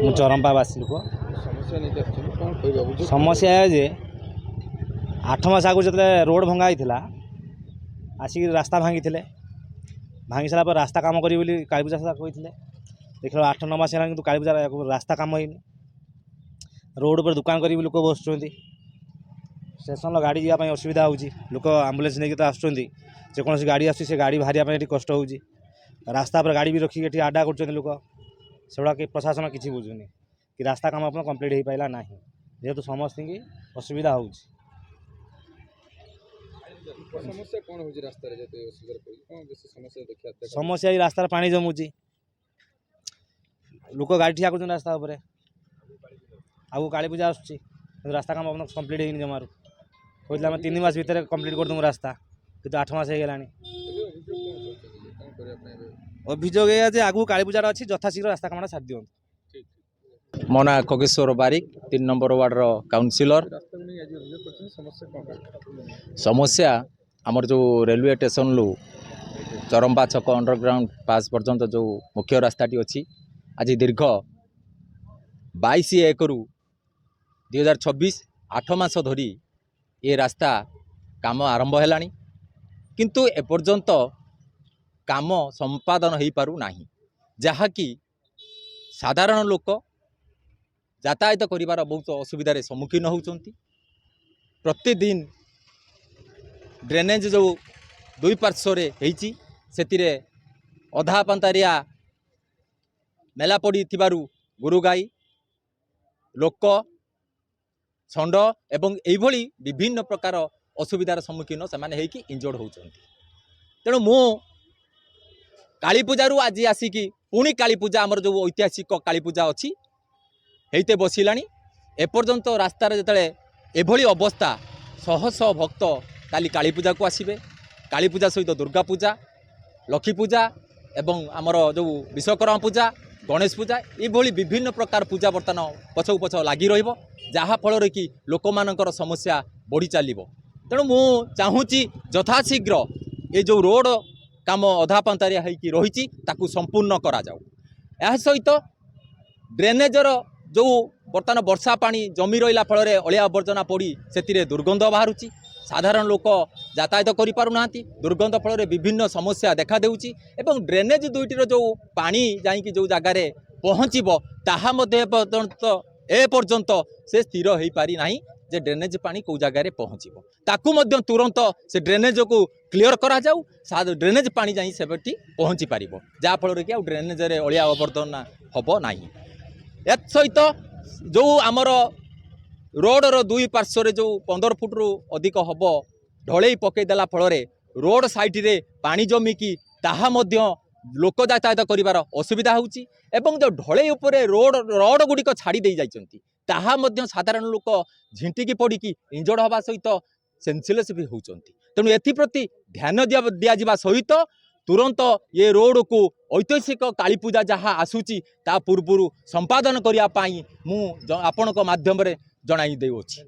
ମୁଁ ଚରମ୍ପାବାସୀ ଲୋକ। ସମସ୍ୟା ଏ ଯେ 8 ମାସ ଆଗରୁ ଯେତେବେଳେ ରୋଡ଼ ଭଙ୍ଗା ହେଇଥିଲା ଆସିକି ରାସ୍ତା ଭାଙ୍ଗିଥିଲେ। ଭାଙ୍ଗି ସାରିଲା ପରେ ରାସ୍ତା କାମ କରିବି ବୋଲି କାଳୀପୂଜା ସୁଦ୍ଧା କହିଥିଲେ। ଦେଖିଲା 8-9 ମାସ ହେଲା କିନ୍ତୁ କାଳୀପୂଜା ରାସ୍ତା କାମ ହେଇନି। ରୋଡ଼ ଉପରେ ଦୋକାନ କରିବି ଲୋକ ବସୁଛନ୍ତି। ଷ୍ଟେସନର ଗାଡ଼ି ଯିବା ପାଇଁ ଅସୁବିଧା ହେଉଛି। ଲୋକ ଆମ୍ବୁଲାନ୍ସ ନେଇକି ତ ଆସୁଛନ୍ତି, ଯେକୌଣସି ଗାଡ଼ି ଆସୁଛି ସେ ଗାଡ଼ି ବାହାରିବା ପାଇଁ ଏଠି କଷ୍ଟ ହେଉଛି। ରାସ୍ତା ଉପରେ ଗାଡ଼ି ବି ରଖିକି ଏଠି ଆଡା କରୁଛନ୍ତି ଲୋକ। ସେଗୁଡ଼ା କି ପ୍ରଶାସନ କିଛି ବୁଝୁନି କି ରାସ୍ତା କାମ ଆପଣ କମ୍ପ୍ଲିଟ୍ ହେଇପାରିଲା ନାହିଁ, ଯେହେତୁ ସମସ୍ତଙ୍କୁ ଅସୁବିଧା ହେଉଛି। ସମସ୍ୟା କ'ଣ ହେଉଛି ରାସ୍ତାରେ? ଯେତେ ଅସୁବିଧା ପଡ଼ିଛି କ'ଣ ବେଶୀ ସମସ୍ୟା ଦେଖିବା? ସମସ୍ୟା ଏଇ ରାସ୍ତାରେ ପାଣି ଜମୁଛି, ଲୋକ ଗାଡ଼ି ଠିଆ କରୁଛନ୍ତି ରାସ୍ତା ଉପରେ। ଆଗକୁ କାଳୀପୂଜା ଆସୁଛି କିନ୍ତୁ ରାସ୍ତା କାମ ଆପଣ କମ୍ପ୍ଲିଟ୍ ହେଇନି ଜମାରୁ। କହିଥିଲେ ଆମେ 3 ମାସ ଭିତରେ କମ୍ପ୍ଲିଟ୍ କରିଦେବୁ ରାସ୍ତା, କିନ୍ତୁ 8 ମାସ ହେଇଗଲାଣି। ଅଭିଯୋଗ ଏଇଆ ଯେ ଆଗକୁ କାଳୀପୂଜାଟା ଅଛି, ଯଥାଶୀଘ୍ର ରାସ୍ତା କାମଟା ସାରି ଦିଅନ୍ତୁ। ମୋ ନାଁ ଖଗେଶ୍ୱର ବାରିକ, 3 ନମ୍ବର ୱାର୍ଡ଼ର କାଉନସିଲର। ସମସ୍ୟା ଆମର ଯେଉଁ ରେଲୱେ ଷ୍ଟେସନରୁ ଚରମ୍ପା ଛକ ଅଣ୍ଡରଗ୍ରାଉଣ୍ଡ ପାସ୍ ପର୍ଯ୍ୟନ୍ତ ଯେଉଁ ମୁଖ୍ୟ ରାସ୍ତାଟି ଅଛି, ଆଜି ଦୀର୍ଘ 22/1/2024 8 ମାସ ଧରି ଏ ରାସ୍ତା କାମ ଆରମ୍ଭ ହେଲାଣି, କିନ୍ତୁ ଏପର୍ଯ୍ୟନ୍ତ କାମ ସମ୍ପାଦନ ହୋଇପାରୁନାହିଁ, ଯାହାକି ସାଧାରଣ ଲୋକ ଯାତାୟାତ କରିବାର ବହୁତ ଅସୁବିଧାର ସମ୍ମୁଖୀନ ହେଉଛନ୍ତି। ପ୍ରତିଦିନ ଡ୍ରେନେଜ ଯେଉଁ 2 ପାର୍ଶ୍ୱରେ ହେଇଛି ସେଥିରେ ଅଧା ପାନ୍ତାରିଆ ମେଲା ପଡ଼ିଥିବାରୁ ଗୋରୁଗାଈ, ଲୋକ, ଷଣ୍ଢ ଏବଂ ଏଇଭଳି ବିଭିନ୍ନ ପ୍ରକାର ଅସୁବିଧାର ସମ୍ମୁଖୀନ ସେମାନେ ହେଇକି ଇଞ୍ଜୋର୍ଡ ହେଉଛନ୍ତି। ତେଣୁ ମୁଁ କାଳୀପୂଜାରୁ ଆଜି ଆସିକି ପୁଣି କାଳୀପୂଜା ଆମର ଯେଉଁ ଐତିହାସିକ କାଳୀପୂଜା ଅଛି ହେଇତେ ବସିଲାଣି। ଏପର୍ଯ୍ୟନ୍ତ ରାସ୍ତାରେ ଯେତେବେଳେ ଏଭଳି ଅବସ୍ଥା, ଶହ ଶହ ଭକ୍ତ କାଲି କାଳୀପୂଜାକୁ ଆସିବେ। କାଳୀପୂଜା ସହିତ ଦୁର୍ଗା ପୂଜା, ଲକ୍ଷ୍ମୀ ପୂଜା ଏବଂ ଆମର ଯେଉଁ ବିଶ୍ୱକର୍ମା ପୂଜା, ଗଣେଶ ପୂଜା, ଏଭଳି ବିଭିନ୍ନ ପ୍ରକାର ପୂଜା ବର୍ତ୍ତମାନ ପଛକୁ ପଛ ଲାଗି ରହିବ, ଯାହାଫଳରେ କି ଲୋକମାନଙ୍କର ସମସ୍ୟା ବଢ଼ି ଚାଲିବ। ତେଣୁ ମୁଁ ଚାହୁଁଛି ଯଥାଶୀଘ୍ର ଏ ଯେଉଁ ରୋଡ଼ କାମ ଅଧା ପାନ୍ତାରିଆ ହେଇକି ରହିଛି ତାକୁ ସମ୍ପୂର୍ଣ୍ଣ କରାଯାଉ। ଏହା ସହିତ ଡ୍ରେନେଜର ଯେଉଁ ବର୍ତ୍ତମାନ ବର୍ଷା ପାଣି ଜମି ରହିଲା ଫଳରେ ଅଳିଆ ଆବର୍ଜନା ପଡ଼ି ସେଥିରେ ଦୁର୍ଗନ୍ଧ ବାହାରୁଛି। ସାଧାରଣ ଲୋକ ଯାତାୟାତ କରିପାରୁନାହାନ୍ତି। ଦୁର୍ଗନ୍ଧ ଫଳରେ ବିଭିନ୍ନ ସମସ୍ୟା ଦେଖାଦେଉଛି ଏବଂ ଡ୍ରେନେଜ ଦୁଇଟିର ଯେଉଁ ପାଣି ଯାଇକି ଯେଉଁ ଜାଗାରେ ପହଞ୍ଚିବ ତାହା ମଧ୍ୟ ଏପର୍ଯ୍ୟନ୍ତ ସେ ସ୍ଥିର ହୋଇପାରି ନାହିଁ ଯେ ଡ୍ରେନେଜ ପାଣି କେଉଁ ଜାଗାରେ ପହଞ୍ଚିବ। ତାକୁ ମଧ୍ୟ ତୁରନ୍ତ ସେ ଡ୍ରେନେଜକୁ କ୍ଲିୟର କରାଯାଉ, ଡ୍ରେନେଜ ପାଣି ଯାଇ ସେଠି ପହଞ୍ଚି ପାରିବ, ଯାହାଫଳରେ କି ଆଉ ଡ୍ରେନେଜରେ ଅଳିଆ ଆବର୍ଜନା ହେବ ନାହିଁ। ଏସହିତ ଯେଉଁ ଆମର ରୋଡ଼ର 2 ପାର୍ଶ୍ୱରେ ଯେଉଁ 15 ଫୁଟରୁ ଅଧିକ ହେବ ଢଳେଇ ପକାଇଦେଲା ଫଳରେ ରୋଡ଼ ସାଇଡ଼ରେ ପାଣି ଜମିକି ତାହା ମଧ୍ୟ ଲୋକ ଯାତାୟାତ କରିବାର ଅସୁବିଧା ହେଉଛି ଏବଂ ଯେଉଁ ଢଳେଇ ଉପରେ ରଡ଼ ଗୁଡ଼ିକ ଛାଡ଼ି ଦେଇ ଯାଇଛନ୍ତି ତାହା ମଧ୍ୟ ସାଧାରଣ ଲୋକ ଝିଣ୍ଟିକି ପଡ଼ିକି ଇଞ୍ଜୋର୍ଡ ହେବା ସହିତ ସେନ୍ସଲେସ୍ ବି ହେଉଛନ୍ତି। ତେଣୁ ଏଥିପ୍ରତି ଧ୍ୟାନ ଦିଆଯିବା ସହିତ ତୁରନ୍ତ ଏ ରୋଡ଼କୁ ଐତିହାସିକ କାଳୀପୂଜା ଯାହା ଆସୁଛି ତା ପୂର୍ବରୁ ସମ୍ପାଦନ କରିବା ପାଇଁ ମୁଁ ଆପଣଙ୍କ ମାଧ୍ୟମରେ ଜଣାଇ ଦେଉଅଛି।